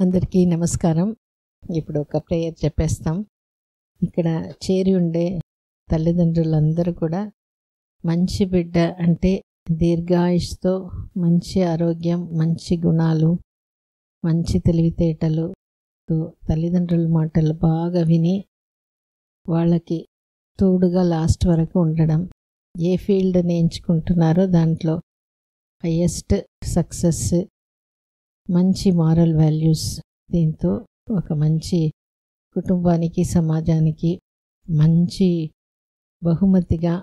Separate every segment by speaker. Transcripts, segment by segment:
Speaker 1: అందరికీ నమస్కారం. ఇప్పుడు ఒక ప్రేయర్ చెప్పేస్తాం. ఇక్కడ చేరి ఉండే తల్లిదండ్రులందరూ కూడా మంచి బిడ్డ అంటే దీర్ఘాయుష్తో, మంచి ఆరోగ్యం, మంచి గుణాలు, మంచి తెలివితేటలు, తల్లిదండ్రుల మాటలు బాగా విని వాళ్ళకి తోడుగా లాస్ట్ వరకు ఉండడం, ఏ ఫీల్డ్ని ఎంచుకుంటున్నారో దాంట్లో హయ్యెస్ట్ సక్సెస్, మంచి మారల్ వాల్యూస్, దీంతో ఒక మంచి కుటుంబానికి, సమాజానికి మంచి బహుమతిగా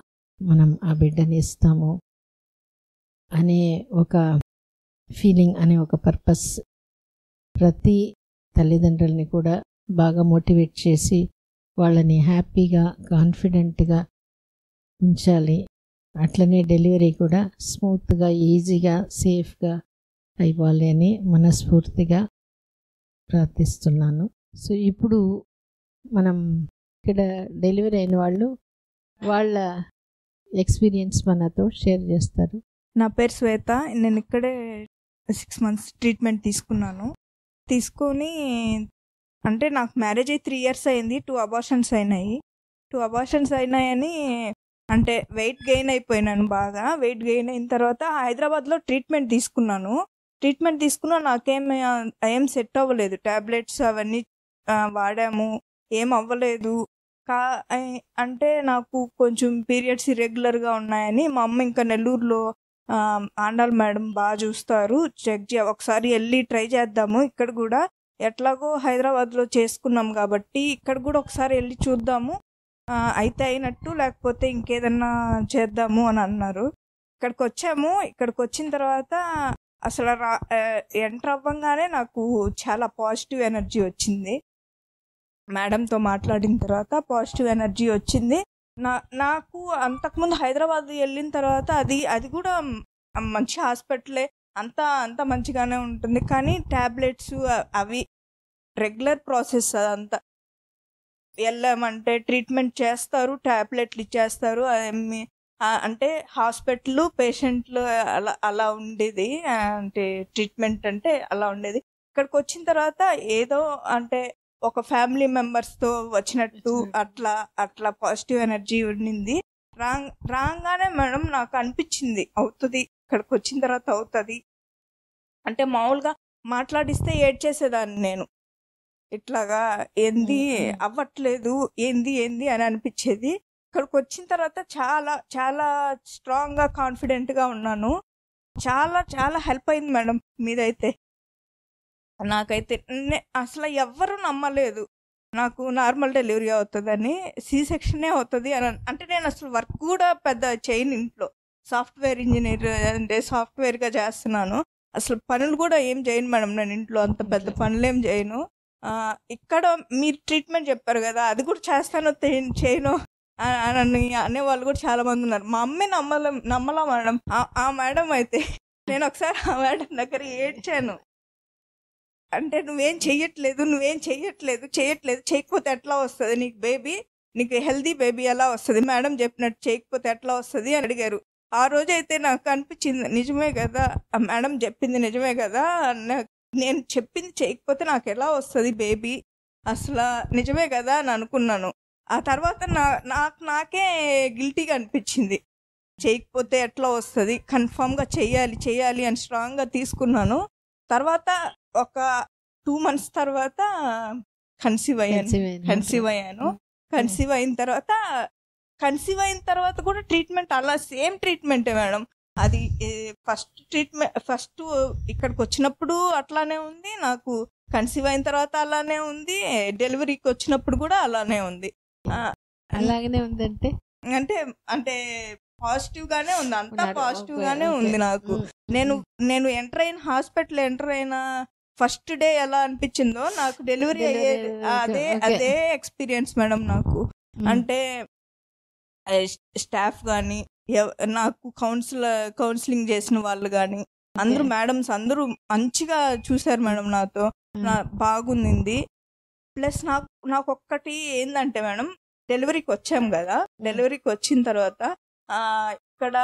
Speaker 1: మనం ఆ బిడ్డని ఇస్తాము అనే ఒక ఫీలింగ్, అనే ఒక పర్పస్ ప్రతి తల్లిదండ్రులని కూడా బాగా మోటివేట్ చేసి వాళ్ళని హ్యాపీగా, కాన్ఫిడెంట్గా ఉంచాలి. అట్లనే డెలివరీ కూడా స్మూత్గా, ఈజీగా, సేఫ్గా అయిపోవాలి అని మనస్ఫూర్తిగా ప్రార్థిస్తున్నాను. సో ఇప్పుడు మనం ఇక్కడ డెలివరీ అయిన వాళ్ళు వాళ్ళ ఎక్స్పీరియన్స్ మనతో షేర్ చేస్తారు.
Speaker 2: నా పేరు శ్వేత. నేను ఇక్కడే 6 months ట్రీట్మెంట్ తీసుకొని అంటే నాకు మ్యారేజ్ అయ్యి 3 years అయింది. 2 abortions అయినాయి. 2 abortions అయినాయని అంటే వెయిట్ గెయిన్ అయిపోయినాను. బాగా వెయిట్ గెయిన్ అయిన తర్వాత హైదరాబాద్లో ట్రీట్మెంట్ తీసుకున్నా. నాకేం సెట్ అవ్వలేదు. ట్యాబ్లెట్స్ అవన్నీ వాడాము, ఏం అవ్వలేదు. అంటే నాకు కొంచెం పీరియడ్స్ ఇర్రెగ్యులర్గా ఉన్నాయని మా అమ్మ ఇంకా నెల్లూరులో ఆండాల్ మేడం బాగా చూస్తారు, ఒకసారి వెళ్ళి ట్రై చేద్దాము, ఇక్కడ కూడా ఎట్లాగో హైదరాబాద్లో చేసుకున్నాం కాబట్టి ఇక్కడ కూడా ఒకసారి వెళ్ళి చూద్దాము, అయితే అయినట్టు, లేకపోతే ఇంకేదన్నా చేద్దాము అని అన్నారు. ఇక్కడికి వచ్చాము. ఇక్కడికి వచ్చిన తర్వాత అసలు ఎంటర్ అవ్వగానే నాకు చాలా పాజిటివ్ ఎనర్జీ వచ్చింది. మేడంతో మాట్లాడిన తర్వాత పాజిటివ్ ఎనర్జీ వచ్చింది. నాకు అంతకుముందు హైదరాబాద్ వెళ్ళిన తర్వాత అది కూడా మంచి హాస్పిటలే, అంతా మంచిగానే ఉంటుంది. కానీ ట్యాబ్లెట్స్ అవి రెగ్యులర్ ప్రాసెస్, అదంతా వెళ్ళామంటే ట్రీట్మెంట్ చేస్తారు, ట్యాబ్లెట్లు ఇచ్చేస్తారు. అంటే హాస్పిటల్, పేషెంట్లు అలా ఉండేది. అంటే ట్రీట్మెంట్ అంటే అలా ఉండేది. ఇక్కడికి వచ్చిన తర్వాత ఏదో అంటే ఒక ఫ్యామిలీ మెంబర్స్తో వచ్చినట్టు అట్లా పాజిటివ్ ఎనర్జీ ఉండింది. రాగానే మేడం నాకు అనిపించింది అవుతుంది, ఇక్కడికి వచ్చిన తర్వాత అవుతుంది. అంటే మామూలుగా మాట్లాడిస్తే ఏడ్చేసేదాన్ని నేను, ఇట్లాగా ఏంది అవ్వట్లేదు, ఏంది అని అనిపించేది. ఇక్కడికి వచ్చిన తర్వాత చాలా చాలా స్ట్రాంగ్గా, కాన్ఫిడెంట్గా ఉన్నాను. చాలా హెల్ప్ అయింది మేడం మీదైతే. నాకైతే అసలు ఎవ్వరూ నమ్మలేదు నాకు నార్మల్ డెలివరీ అవుతుందని, సి సెక్షనే అవుతుంది అని. అంటే నేను అసలు వర్క్ కూడా పెద్ద చేయను ఇంట్లో, సాఫ్ట్వేర్ ఇంజనీర్ అంటే సాఫ్ట్వేర్గా చేస్తున్నాను. అసలు పనులు కూడా ఏం చేయను మేడం, నేను ఇంట్లో అంత పెద్ద పనులు ఏం చేయను. ఇక్కడ మీరు ట్రీట్మెంట్ చెప్పారు కదా, అది కూడా చేస్తానో చేయను అని అనేవాళ్ళు కూడా చాలా మంది ఉన్నారు. మా అమ్మే నమ్మలా మేడం. ఆ మేడం అయితే నేను ఒకసారి ఆ మేడం దగ్గర ఏడ్చాను. అంటే నువ్వేం చెయ్యట్లేదు, చేయకపోతే ఎట్లా వస్తుంది నీకు బేబీ, నీకు హెల్దీ బేబీ ఎలా వస్తుంది, మేడం చెప్పినట్టు చేయకపోతే ఎట్లా వస్తుంది అని అడిగారు. ఆ రోజైతే నాకు అనిపించింది, నిజమే కదా, ఆ మేడం చెప్పింది నిజమే కదా, నేను చెప్పింది చేయకపోతే నాకు ఎలా వస్తుంది బేబీ, అసలు నిజమే కదా అని అనుకున్నాను. ఆ తర్వాత నాకే గిల్టీగా అనిపించింది, చేయకపోతే ఎట్లా వస్తుంది, కన్ఫామ్గా చెయ్యాలి అని స్ట్రాంగ్గా తీసుకున్నాను. తర్వాత ఒక 2 months తర్వాత కన్సీవ్ అయ్యాను. కన్సీవ్ అయిన తర్వాత కూడా ట్రీట్మెంట్ అలా సేమ్ ట్రీట్మెంటే మేడం. అది ఫస్ట్ ఇక్కడికి వచ్చినప్పుడు అట్లానే ఉంది, నాకు కన్సీవ్ అయిన తర్వాత అలానే ఉంది, డెలివరీకి వచ్చినప్పుడు కూడా అలానే ఉంది.
Speaker 1: అలాగనే ఉందంటే
Speaker 2: అంటే పాజిటివ్ గానే ఉంది, అంతా పాజిటివ్ గానే ఉంది నాకు. నేను హాస్పిటల్ ఎంటర్ అయిన ఫస్ట్ డే ఎలా అనిపించిందో నాకు డెలివరీ అయ్యేది అదే ఎక్స్పీరియన్స్ మేడం నాకు. అంటే స్టాఫ్ కానీ, నాకు కౌన్సిలింగ్ చేసిన వాళ్ళు కానీ, అందరూ మేడమ్స్ అందరూ మంచిగా చూశారు మేడం నాతో, బాగుంది. ప్లస్ నాకు ఒక్కటి ఏంటంటే మేడం, డెలివరీకి వచ్చాం కదా, డెలివరీకి వచ్చిన తర్వాత ఇక్కడ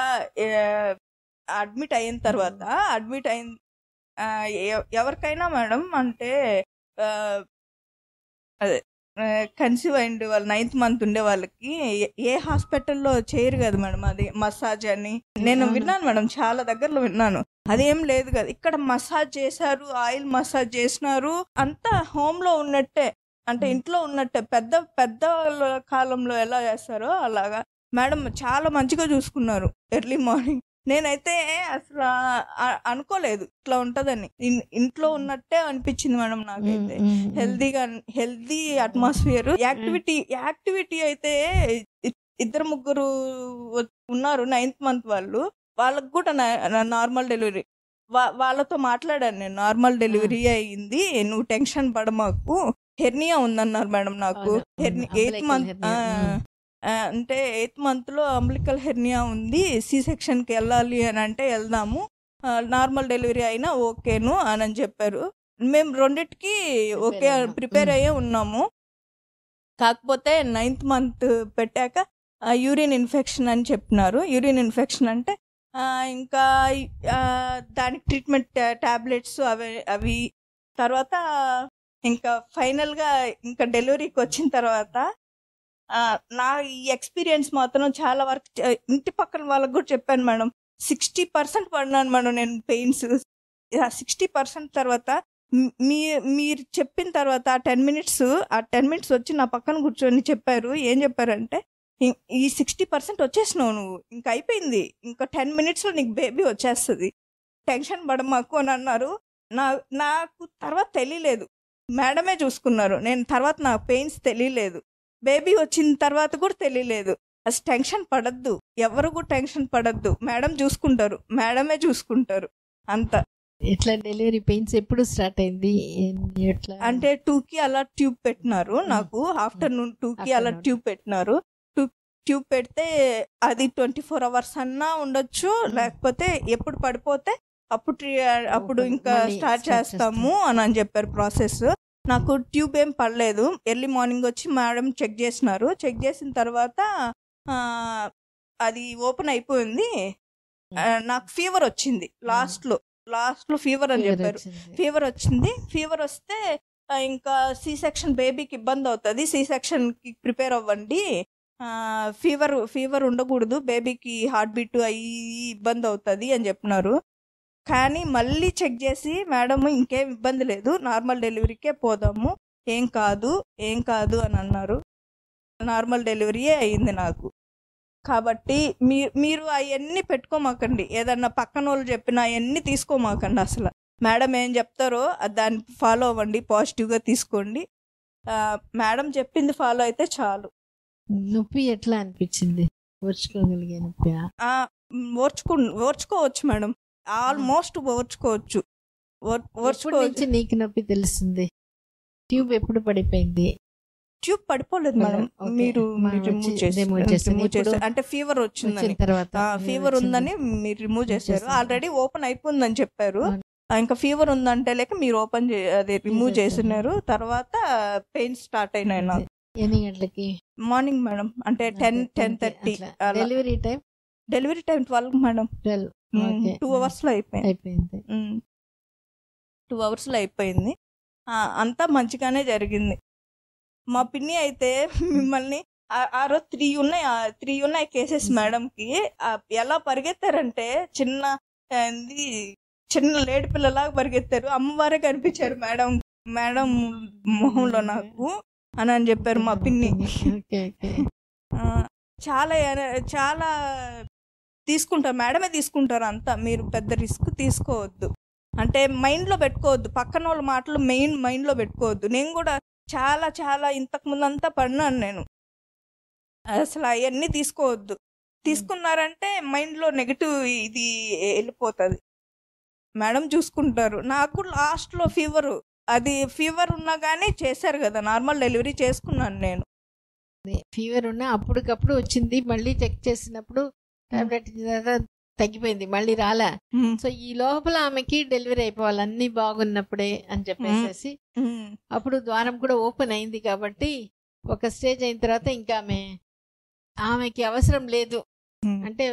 Speaker 2: అడ్మిట్ అయిన ఎవరికైనా మేడం అంటే అదే కన్సీవ్ అయింది వాళ్ళు 9th మంత్ ఉండే వాళ్ళకి ఏ హాస్పిటల్లో చేయరు కదా మేడం అది మసాజ్ అని. నేను విన్నాను మేడం, చాలా దగ్గరలో విన్నాను. అదేం లేదు కదా, ఇక్కడ మసాజ్ చేశారు, ఆయిల్ మసాజ్ చేసినారు, అంతా హోమ్ లో ఉన్నట్టే, అంటే ఇంట్లో ఉన్నట్టే. పెద్ద పెద్ద కాలంలో ఎలా చేస్తారో అలాగా మేడం చాలా మంచిగా చూసుకున్నారు ఎర్లీ మార్నింగ్. నేనైతే అసలు అనుకోలేదు ఇట్లా ఉంటదని. ఇంట్లో ఉన్నట్టే అనిపించింది మేడం నాకైతే. హెల్దీ అట్మాస్ఫియర్, యాక్టివిటీ అయితే 2-3 ఉన్నారు 9th మంత్ వాళ్ళు. వాళ్ళకు కూడా నార్మల్ డెలివరీ. వాళ్ళతో మాట్లాడాను నేను, నార్మల్ డెలివరీ అయ్యింది, నువ్వు టెన్షన్ పడమాకు, హెర్నియా ఉందన్నారు మేడం నాకు. 8th మంత్ అంటే 8th మంత్లో అంబ్లికల్ హెర్నియా ఉంది, సి సెక్షన్కి వెళ్ళాలి అని అంటే వెళ్దాము, నార్మల్ డెలివరీ అయినా ఓకేను అని చెప్పారు. మేము రెండిటికి ఓకే ప్రిపేర్ అయ్యే ఉన్నాము. కాకపోతే 9th మంత్ పెట్టాక యూరిన్ ఇన్ఫెక్షన్ అని చెప్పినారు. యూరిన్ ఇన్ఫెక్షన్ అంటే ఇంకా దానికి ట్రీట్మెంట్ టాబ్లెట్స్ అవి తర్వాత ఇంకా ఫైనల్గా ఇంకా డెలివరీకి వచ్చిన తర్వాత నా ఈ ఎక్స్పీరియన్స్ మాత్రం చాలా వరకు ఇంటి పక్కన వాళ్ళకు కూడా చెప్పాను మేడం. 60% పడినాను మేడం నేను పెయిన్స్. 60% తర్వాత మీరు చెప్పిన తర్వాత ఆ 10 మినిట్స్ వచ్చి నా పక్కన కూర్చొని చెప్పారు. ఏం చెప్పారంటే, ఈ 60% వచ్చేసినావు నువ్వు, ఇంకా అయిపోయింది, ఇంకా 10 మినిట్స్లో నీకు బేబీ వచ్చేస్తుంది, టెన్షన్ పడమాకు అని అన్నారు. నాకు తర్వాత తెలియలేదు, మేడమే చూసుకున్నారు. నేను తర్వాత నాకు పెయిన్స్ తెలియలేదు, బేబీ వచ్చిన తర్వాత కూడా తెలియలేదు. అసలు టెన్షన్ పడద్దు, ఎవరు కూడా టెన్షన్ పడద్దు, మేడం చూసుకుంటారు, మేడమే చూసుకుంటారు అంతా.
Speaker 1: ఎట్లా డెలివరీ పెయిన్స్ ఎప్పుడు స్టార్ట్ అయింది?
Speaker 2: అంటే 2కి అలా ట్యూబ్ పెట్టినారు నాకు, ఆఫ్టర్నూన్ 2కి అలా ట్యూబ్ పెట్టినారు. ట్యూబ్ పెడితే అది 24 hours అన్నా ఉండొచ్చు, లేకపోతే ఎప్పుడు పడిపోతే అప్పుడు ఇంకా స్టార్ట్ చేస్తాము అని చెప్పారు ప్రాసెస్. నాకు ట్యూబ్ ఏం పడలేదు. ఎర్లీ మార్నింగ్ వచ్చి మేడం చెక్ చేసినారు. చెక్ చేసిన తర్వాత అది ఓపెన్ అయిపోయింది. నాకు ఫీవర్ వచ్చింది లాస్ట్లో ఫీవర్ అని చెప్పారు. ఫీవర్ వచ్చింది. ఫీవర్ వస్తే ఇంకా సి సెక్షన్ బేబీకి ఇబ్బంది అవుతుంది, సి సెక్షన్కి ప్రిపేర్ అవ్వండి, ఫీవర్ ఉండకూడదు, బేబీకి హార్ట్ బీట్ అయ్యి ఇబ్బంది అవుతుంది అని చెప్పినారు. కానీ మళ్ళీ చెక్ చేసి, మేడం ఇంకేం ఇబ్బంది లేదు, నార్మల్ డెలివరీకే పోదాము, ఏం కాదు అని అన్నారు. నార్మల్ డెలివరీయే అయ్యింది నాకు. కాబట్టి మీరు అవన్నీ పెట్టుకోమాకండి, ఏదన్నా పక్కన వాళ్ళు చెప్పినా అవన్నీ తీసుకోమాకండి. అసలు మేడం ఏం చెప్తారో దాన్ని ఫాలో అవ్వండి, పాజిటివ్గా తీసుకోండి. మేడం చెప్పింది ఫాలో అయితే చాలు.
Speaker 1: నొప్పి ఎట్లా అనిపించింది? ఓర్చుకోగలిగే నొప్పి?
Speaker 2: ఓర్చుకోవచ్చు మేడం, ఆల్మోస్ట్ ఓర్చుకోవచ్చు.
Speaker 1: నీకు నొప్పి తెలుస్తుంది? ట్యూబ్ ఎప్పుడు పడిపోయింది?
Speaker 2: ట్యూబ్ పడిపోలేదు మేడం, మీరు అంటే ఫీవర్ వచ్చిందని తర్వాత, ఫీవర్ ఉందని మీరు రిమూవ్ చేశారు. ఆల్రెడీ ఓపెన్ అయిపోయిందని చెప్పారు, ఇంకా ఫీవర్ ఉందంటే లేక మీరు అదే రిమూవ్ చేసినారు. తర్వాత పెయిన్ స్టార్ట్ అయినాయి నాకు.
Speaker 1: ఎన్ని గంటలకి?
Speaker 2: మార్నింగ్ మేడం, అంటే 10-10:30. Delivery time 12 madam. 2 hours లో అయిపోయింది. 2 hours లో అయిపోయింది. అంతా మంచిగానే జరిగింది. మా పిన్ని అయితే మిమ్మల్ని ఆ రోజు 3 ఉన్నాయి కేసెస్ మేడంకి. ఎలా పరిగెత్తారంటే చిన్న లేడి పిల్లలాగా పరిగెత్తారు. అమ్మవారే కనిపించారు మేడం మొహంలో నాకు అని చెప్పారు మా పిన్ని. చాలా తీసుకుంటారు, మేడమే తీసుకుంటారు అంతా. మీరు పెద్ద రిస్క్ తీసుకోవద్దు, అంటే మైండ్లో పెట్టుకోవద్దు, పక్కన వాళ్ళ మాటలు మైండ్లో పెట్టుకోవద్దు. నేను కూడా చాలా ఇంతకుముందు అంతా పడినాను నేను. అసలు అవన్నీ తీసుకోవద్దు, తీసుకున్నారంటే మైండ్లో నెగిటివ్ ఇది వెళ్ళిపోతుంది. మేడం చూసుకుంటారు. నాకు లాస్ట్లో ఫీవర్ ఉన్నా కానీ చేశారు కదా, నార్మల్ డెలివరీ చేసుకున్నాను నేను.
Speaker 1: ఫీవర్ ఉన్నా అప్పటికప్పుడు వచ్చింది, మళ్ళీ చెక్ చేసినప్పుడు టాబ్లెట్ తగ్గిపోయింది, మళ్ళీ రాలా. సో ఈ లోపల ఆమెకి డెలివరీ అయిపోవాలి అన్ని బాగున్నప్పుడే అని చెప్పేసి అప్పుడు ద్వారం కూడా ఓపెన్ అయింది. కాబట్టి ఒక స్టేజ్ అయిన తర్వాత ఇంకా ఆమెకి అవసరం లేదు, అంటే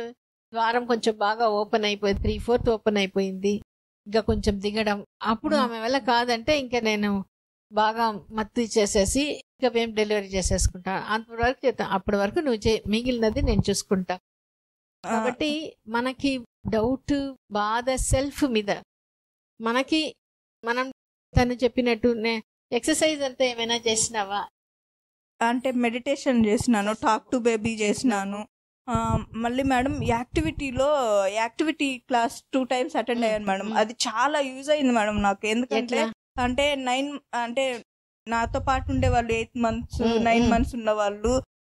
Speaker 1: ద్వారం కొంచెం బాగా ఓపెన్ అయిపోయింది, 3/4 ఓపెన్ అయిపోయింది. ఇంకా కొంచెం దిగడం, అప్పుడు ఆమె వల్ల కాదంటే ఇంకా నేను బాగా మత్తు ఇచ్చేసేసి ఇంకా మేము డెలివరీ చేసేసుకుంటా. అంతవరకు చేద్దాం, అప్పటి వరకు నువ్వు మిగిలినది నేను చూసుకుంటా. కాబట్టి మనకి డౌట్, బాధ సెల్ఫ్ మీద మనకి మనం తను చెప్పినట్టు ఎక్సర్సైజ్ అంతా ఏమైనా చేసినావా
Speaker 2: అంటే మెడిటేషన్ చేసినాను, టాక్ టు బేబీ చేసినాను. మళ్ళీ madam activity class 2 times attend అయ్యాను మేడం. అది చాలా యూజ్ అయింది మేడం నాకు. ఎందుకంటే అంటే 9 అంటే నాతో పాటు ఉండే వాళ్ళు 8 months 9 months ఉన్న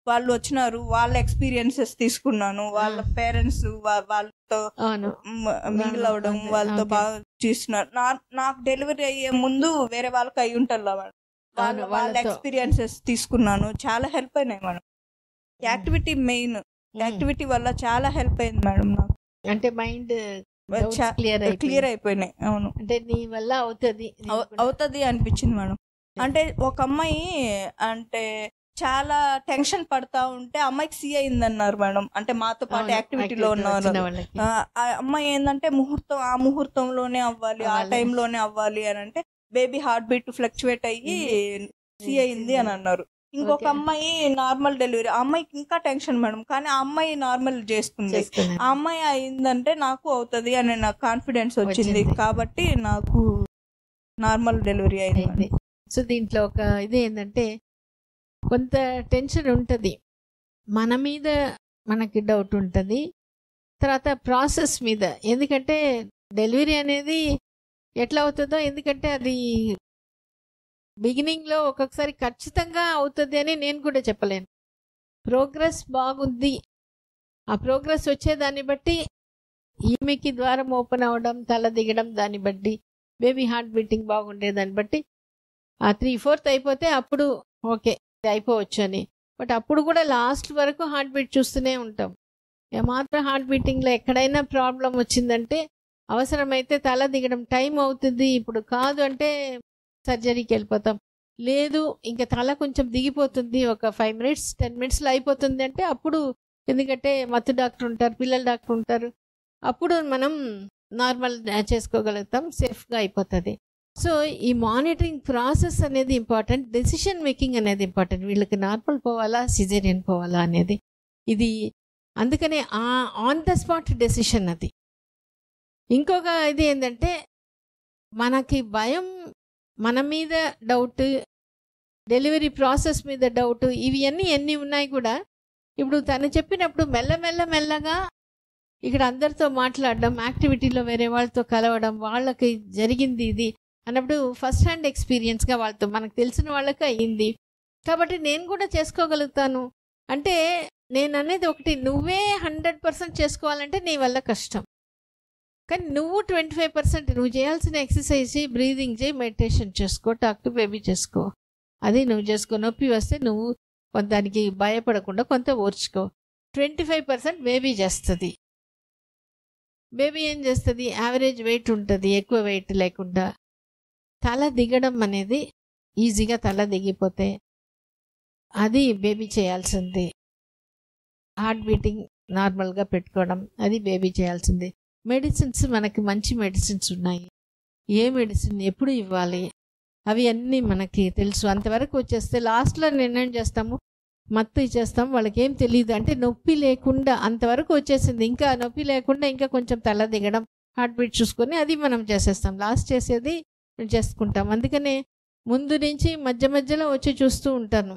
Speaker 2: వాళ్ళు వచ్చినారు. వాళ్ళ ఎక్స్పీరియన్సెస్ తీసుకున్నాను. వాళ్ళ పేరెంట్స్ వాళ్ళతో మింగిల్ అవడం, వాళ్ళతో బాగా చూస్తున్నారు. నాకు డెలివరీ అయ్యే ముందు వేరే వాళ్ళకి అయ్యి ఉంటారు మేడం. వాళ్ళ ఎక్స్పీరియన్సెస్ తీసుకున్నాను. చాలా హెల్ప్ అయినాయి మేడం. యాక్టివిటీ మెయిన్, యాక్టివిటీ వల్ల చాలా హెల్ప్ అయింది మేడం నాకు.
Speaker 1: అంటే మైండ్
Speaker 2: క్లియర్ అయిపోయినాయి. అవును,
Speaker 1: అంటే నీ వల్ల
Speaker 2: అవుతుంది అనిపించింది మేడం. అంటే ఒక అమ్మాయి అంటే చాలా టెన్షన్ పడతా ఉంటే అమ్మాయికి సి అయిందన్నారు మేడం. అంటే మాతో పాటు యాక్టివిటీలో ఉన్నారు. ఆ అమ్మాయి ఏంటంటే ఆ ముహూర్తంలోనే అవ్వాలి, ఆ టైంలోనే అవ్వాలి అని అంటే బేబీ హార్ట్ బీట్ ఫ్లక్చువేట్ అయ్యి సి అయింది అని అన్నారు. ఇంకొక అమ్మాయి నార్మల్ డెలివరీ, ఆ అమ్మాయికి ఇంకా టెన్షన్ మేడం. కానీ ఆ అమ్మాయి నార్మల్ చేసుకుంది. ఆ అమ్మాయి అయిందంటే నాకు అవుతుంది అని నాకు కాన్ఫిడెన్స్ వచ్చింది. కాబట్టి నాకు నార్మల్ డెలివరీ అయింది.
Speaker 1: సో దీంట్లో ఒక ఇది ఏంటంటే కొంత టెన్షన్ ఉంటుంది, మన మీద మనకి డౌట్ ఉంటుంది, తర్వాత ప్రాసెస్ మీద. ఎందుకంటే డెలివరీ అనేది ఎట్లా అవుతుందో, ఎందుకంటే అది బిగినింగ్లో ఒక్కొక్కసారి ఖచ్చితంగా అవుతుంది అని నేను కూడా చెప్పలేను. ప్రోగ్రెస్ బాగుంది, ఆ ప్రోగ్రెస్ వచ్చేదాన్ని బట్టి ఈమెకి ద్వారం ఓపెన్ అవ్వడం, తల దిగడం, దాన్ని బట్టి బేబీ హార్ట్ బీటింగ్ బాగుండే దాన్ని బట్టి ఆ 3/4 అయిపోతే అప్పుడు ఓకే అయిపోవచ్చు అని. బట్ అప్పుడు కూడా లాస్ట్ వరకు హార్ట్ బీట్ చూస్తూనే ఉంటాం. ఏమాత్రం హార్ట్ బీటింగ్లో ఎక్కడైనా ప్రాబ్లం వచ్చిందంటే అవసరమైతే తల దిగడం టైం అవుతుంది, ఇప్పుడు కాదు అంటే సర్జరీకి వెళ్ళిపోతాం. లేదు ఇంకా తల కొంచెం దిగిపోతుంది, ఒక 5 minutes 10 minutesలో అయిపోతుంది అంటే అప్పుడు, ఎందుకంటే మత్తు డాక్టర్ ఉంటారు, పిల్లల డాక్టర్ ఉంటారు, అప్పుడు మనం నార్మల్ చేసుకోగలుగుతాం, సేఫ్గా అయిపోతుంది. సో ఈ మానిటరింగ్ ప్రాసెస్ అనేది ఇంపార్టెంట్, డెసిషన్ మేకింగ్ అనేది ఇంపార్టెంట్. వీళ్ళకి నార్మల్ పోవాలా సిజేరియన్ పోవాలా అనేది ఇది, అందుకనే ఆన్ ద స్పాట్ డెసిషన్ అది. ఇంకొక ఇది ఏంటంటే మనకి భయం, మన మీద డౌట్, డెలివరీ ప్రాసెస్ మీద డౌట్, ఇవి ఎన్ని ఉన్నాయి కూడా ఇప్పుడు తను చెప్పినప్పుడు మెల్లగా ఇక్కడ అందరితో మాట్లాడడం, యాక్టివిటీలో వేరే వాళ్ళతో కలవడం, వాళ్ళకి జరిగింది ఇది అన్నప్పుడు ఫస్ట్ హ్యాండ్ ఎక్స్పీరియన్స్గా వాళ్ళతో మనకు తెలిసిన వాళ్ళకి అయ్యింది కాబట్టి నేను కూడా చేసుకోగలుగుతాను. అంటే నేను అనేది ఒకటి, నువ్వే 100% చేసుకోవాలంటే నీ వల్ల కష్టం. కానీ నువ్వు 25% నువ్వు చేయాల్సిన ఎక్సర్సైజ్ చేయి, బ్రీదింగ్ చేయి, మెడిటేషన్ చేసుకో, టాక్ టు బేబీ చేసుకో, అది నువ్వు చేసుకో. నొప్పి వస్తే నువ్వు దానికి భయపడకుండా కొంత ఓర్చుకో. 25% బేబీ చేస్తుంది. బేబీ ఏం చేస్తుంది, యావరేజ్ వెయిట్ ఉంటుంది, ఎక్కువ వెయిట్ లేకుండా. తల దిగడం అనేది ఈజీగా తల దిగిపోతే అది బేబీ చేయాల్సింది. హార్ట్ బీటింగ్ నార్మల్గా పెట్టుకోవడం అది బేబీ చేయాల్సింది. మెడిసిన్స్ మనకి మంచి మెడిసిన్స్ ఉన్నాయి, ఏ మెడిసిన్ ఎప్పుడు ఇవ్వాలి అవి అన్నీ మనకి తెలుసు. అంతవరకు వచ్చేస్తే లాస్ట్లో నిర్ణయం చేస్తాము, మత్తు ఇచ్చేస్తాం, వాళ్ళకి ఏం తెలియదు. అంటే నొప్పి లేకుండా అంతవరకు వచ్చేసింది, ఇంకా నొప్పి లేకుండా ఇంకా కొంచెం తల దిగడం, హార్ట్ బీట్ చూసుకొని అది మనం చేసేస్తాం. లాస్ట్ చేసేది చేసుకుంటాం. అందుకనే ముందు నుంచి మధ్యలో వచ్చి చూస్తూ ఉంటాను.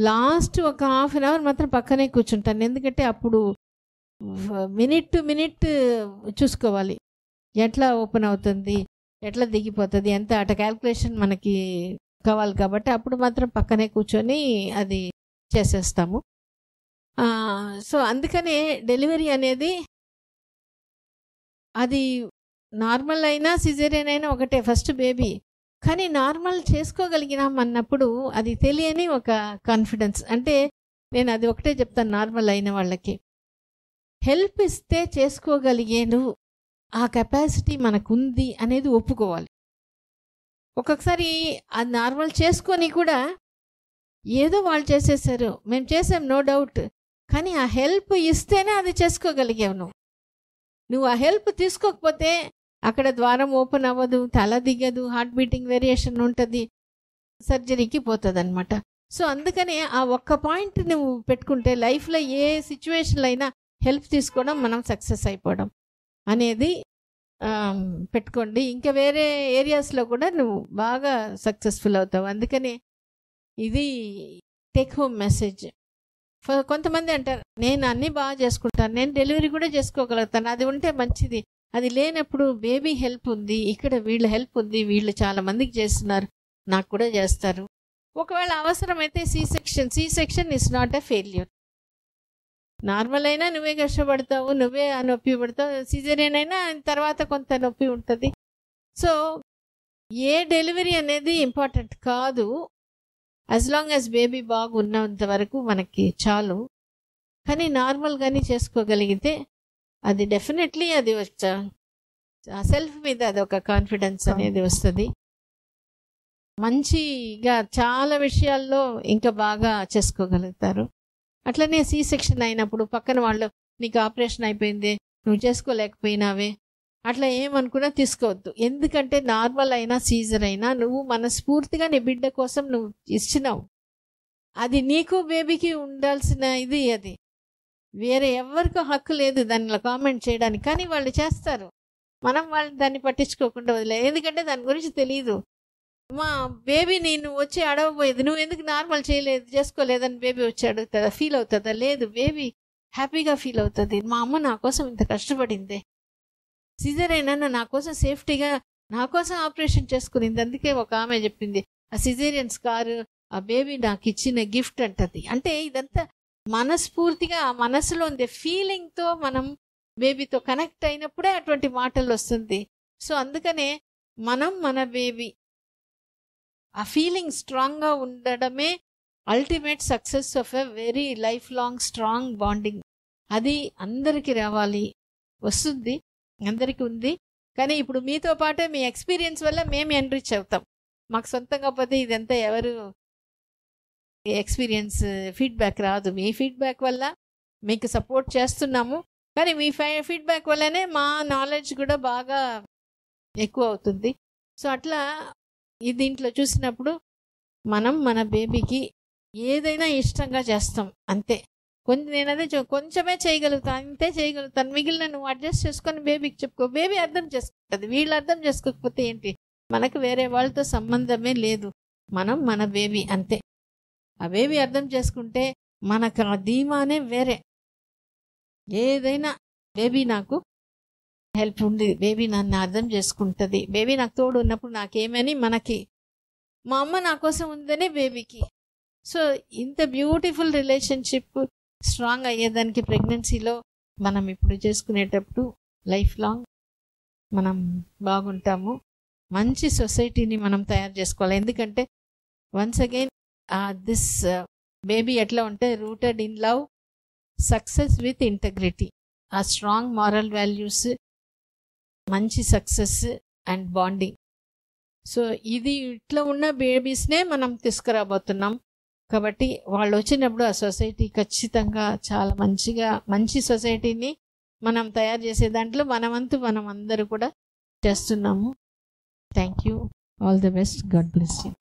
Speaker 1: లాస్ట్ ఒక 1/2 hour మాత్రం పక్కనే కూర్చుంటాను. ఎందుకంటే అప్పుడు మినిట్ టు మినిట్ చూసుకోవాలి, ఎట్లా ఓపెన్ అవుతుంది, ఎట్లా దిగిపోతుంది, ఎంత అట క్యాల్కులేషన్ మనకి కావాలి. కాబట్టి అప్పుడు మాత్రం పక్కనే కూర్చొని అది చేసేస్తాము. సో అందుకనే డెలివరీ అనేది అది నార్మల్ అయినా సిజేరియన్ అయినా ఒకటే, ఫస్ట్ బేబీ. కానీ నార్మల్ చేసుకోగలిగినాం అన్నప్పుడు అది తెలియని ఒక కాన్ఫిడెన్స్. అంటే నేను అది ఒకటే చెప్తాను, నార్మల్ అయిన వాళ్ళకి హెల్ప్ ఇస్తే చేసుకోగలిగేను, ఆ కెపాసిటీ మనకుంది అనేది ఒప్పుకోవాలి. ఒక్కొక్కసారి అది నార్మల్ చేసుకొని కూడా ఏదో వాళ్ళు చేసేసారు, మేము చేసాం నో డౌట్, కానీ ఆ హెల్ప్ ఇస్తేనే అది చేసుకోగలిగావు. నువ్వు ఆ హెల్ప్ తీసుకోకపోతే అక్కడ ద్వారం ఓపెన్ అవ్వదు, తల దిగదు, హార్ట్ బీటింగ్ వేరియేషన్ ఉంటుంది, సర్జరీకి పోతుంది అనమాట. సో అందుకని ఆ ఒక్క పాయింట్ నువ్వు పెట్టుకుంటే లైఫ్లో ఏ సిచ్యువేషన్లో అయినా హెల్ప్ తీసుకోవడం, మనం సక్సెస్ అయిపోవడం అనేది పెట్టుకోండి. ఇంకా వేరే ఏరియాస్లో కూడా నువ్వు బాగా సక్సెస్ఫుల్ అవుతావు. అందుకని ఇది టేక్ హోమ్ మెసేజ్. కొంతమంది అంటారు నేను అన్నీ బాగా చేసుకుంటాను, నేను డెలివరీ కూడా చేసుకోగలుగుతాను, అది ఉంటే మంచిది. అది లేనప్పుడు బేబీ హెల్ప్ ఉంది, ఇక్కడ వీళ్ళ హెల్ప్ ఉంది, వీళ్ళు చాలా మందికి చేస్తున్నారు, నాకు కూడా చేస్తారు. ఒకవేళ అవసరమైతే C section is not a failure. Normal అయినా నువ్వే కష్టపడతావు, నువ్వే నొప్పి పడతావు. సిజేరియన్ అయినా తర్వాత కొంత నొప్పి ఉంటుంది. సో ఏ డెలివరీ అనేది ఇంపార్టెంట్ కాదు, యాజ్ లాంగ్ యాజ్ బేబీ బాగున్నంత వరకు మనకి చాలు. కానీ నార్మల్గానే చేసుకోగలిగితే అది డెఫినెట్లీ అది సెల్ఫ్ మీద అదొక కాన్ఫిడెన్స్ అనేది వస్తుంది. మంచిగా చాలా విషయాల్లో ఇంకా బాగా చేసుకోగలుగుతారు. అట్లనే సి సెక్షన్ అయినప్పుడు పక్కన వాళ్ళు నీకు ఆపరేషన్ అయిపోయింది, నువ్వు చేసుకోలేకపోయినావే, అట్లా ఏమనుకున్నా తీసుకోవద్దు. ఎందుకంటే నార్మల్ అయినా సీజర్ అయినా నువ్వు మనస్ఫూర్తిగా నీ బిడ్డ కోసం నువ్వు ఇచ్చినావు. అది నీకు బేబీకి ఉండాల్సిన ఇది. అది వేరే ఎవరికో హక్కు లేదు దానిలో కామెంట్ చేయడానికి, కానీ వాళ్ళు చేస్తారు. మనం వాళ్ళని దాన్ని పట్టించుకోకుండా వదిలే, ఎందుకంటే దాని గురించి తెలియదు. మా బేబీ నేను వచ్చి అడవబోయేది, నువ్వు ఎందుకు నార్మల్ చేయలేదు, చేసుకోలేదని బేబీ వచ్చి అడుగుతుందా, ఫీల్ అవుతుందా? లేదు, బేబీ హ్యాపీగా ఫీల్ అవుతుంది. మా అమ్మ నా కోసం ఇంత కష్టపడిందే, సీజర్ అయినా నా కోసం సేఫ్టీగా నా కోసం ఆపరేషన్ చేసుకునింది. అందుకే ఒక ఆమె చెప్పింది, ఆ సిజేరియన్ స్కార్ ఆ బేబీ నాకు ఇచ్చిన గిఫ్ట్ అంటది. అంటే ఇదంతా మనస్ఫూర్తిగా ఆ మనసులో ఉండే ఫీలింగ్తో మనం బేబీతో కనెక్ట్ అయినప్పుడే అటువంటి మాటలు వస్తుంది. సో అందుకనే మనం మన బేబీ ఆ ఫీలింగ్ స్ట్రాంగ్గా ఉండడమే ultimate success of a very life long strong bonding. అది అందరికీ రావాలి, వస్తుంది, అందరికీ ఉంది. కానీ ఇప్పుడు మీతో పాటే మీ ఎక్స్పీరియన్స్ వల్ల మేము ఎన్రిచ్ అవుతాం. మాకు సొంతంగా పోతే ఇదంతా ఎవరు ఎక్స్పీరియన్స్ ఫీడ్బ్యాక్ రాదు. మీ ఫీడ్బ్యాక్ వల్ల మీకు సపోర్ట్ చేస్తున్నాము, కానీ మీ ఫీడ్బ్యాక్ వల్లనే మా నాలెడ్జ్ కూడా బాగా ఎక్కువ అవుతుంది. సో అట్లా ఈ దీంట్లో చూసినప్పుడు మనం మన బేబీకి ఏదైనా ఇష్టంగా చేస్తాం అంతే. నేనదే కొంచెమే చేయగలుగుతాను, అంతే చేయగలుగుతాను, మిగిలిన నువ్వు అడ్జస్ట్ చేసుకొని బేబీకి చెప్పుకో. బేబీ అర్థం చేసుకుంటుంది. వీళ్ళు అర్థం చేసుకోకపోతే ఏంటి, మనకు వేరే వాళ్ళతో సంబంధమే లేదు, మనం మన బేబీ అంతే. ఆ బేబీ అర్థం చేసుకుంటే మనకు ఆ ధీమానే వేరే. ఏదైనా బేబీ నాకు హెల్ప్ ఉంది, బేబీ నన్ను అర్థం చేసుకుంటుంది, బేబీ నాకు తోడు ఉన్నప్పుడు నాకేమని మనకి, మా అమ్మ నా కోసం ఉందనే బేబీకి. సో ఇంత బ్యూటిఫుల్ రిలేషన్షిప్ స్ట్రాంగ్ అయ్యేదానికి ప్రెగ్నెన్సీలో మనం ఇప్పుడు చేసుకునేటప్పుడు లైఫ్ లాంగ్ మనం బాగుంటాము. మంచి సొసైటీని మనం తయారు చేసుకోవాలి. ఎందుకంటే వన్స్ అగైన్ దిస్ బేబీ ఎట్లా ఉంటే rooted in love, success with integrity, ఆ స్ట్రాంగ్ మారల్ వాల్యూస్, మంచి సక్సెస్ అండ్ బాండింగ్. సో ఇది ఇట్లా ఉన్న బేబీస్నే మనం తీసుకురాబోతున్నాం. కాబట్టి వాళ్ళు వచ్చినప్పుడు ఆ సొసైటీ ఖచ్చితంగా చాలా మంచి సొసైటీని మనం తయారు చేసే దాంట్లో మనమంతు మనం అందరూ కూడా చేస్తున్నాము. Thank you, all the best, God bless you.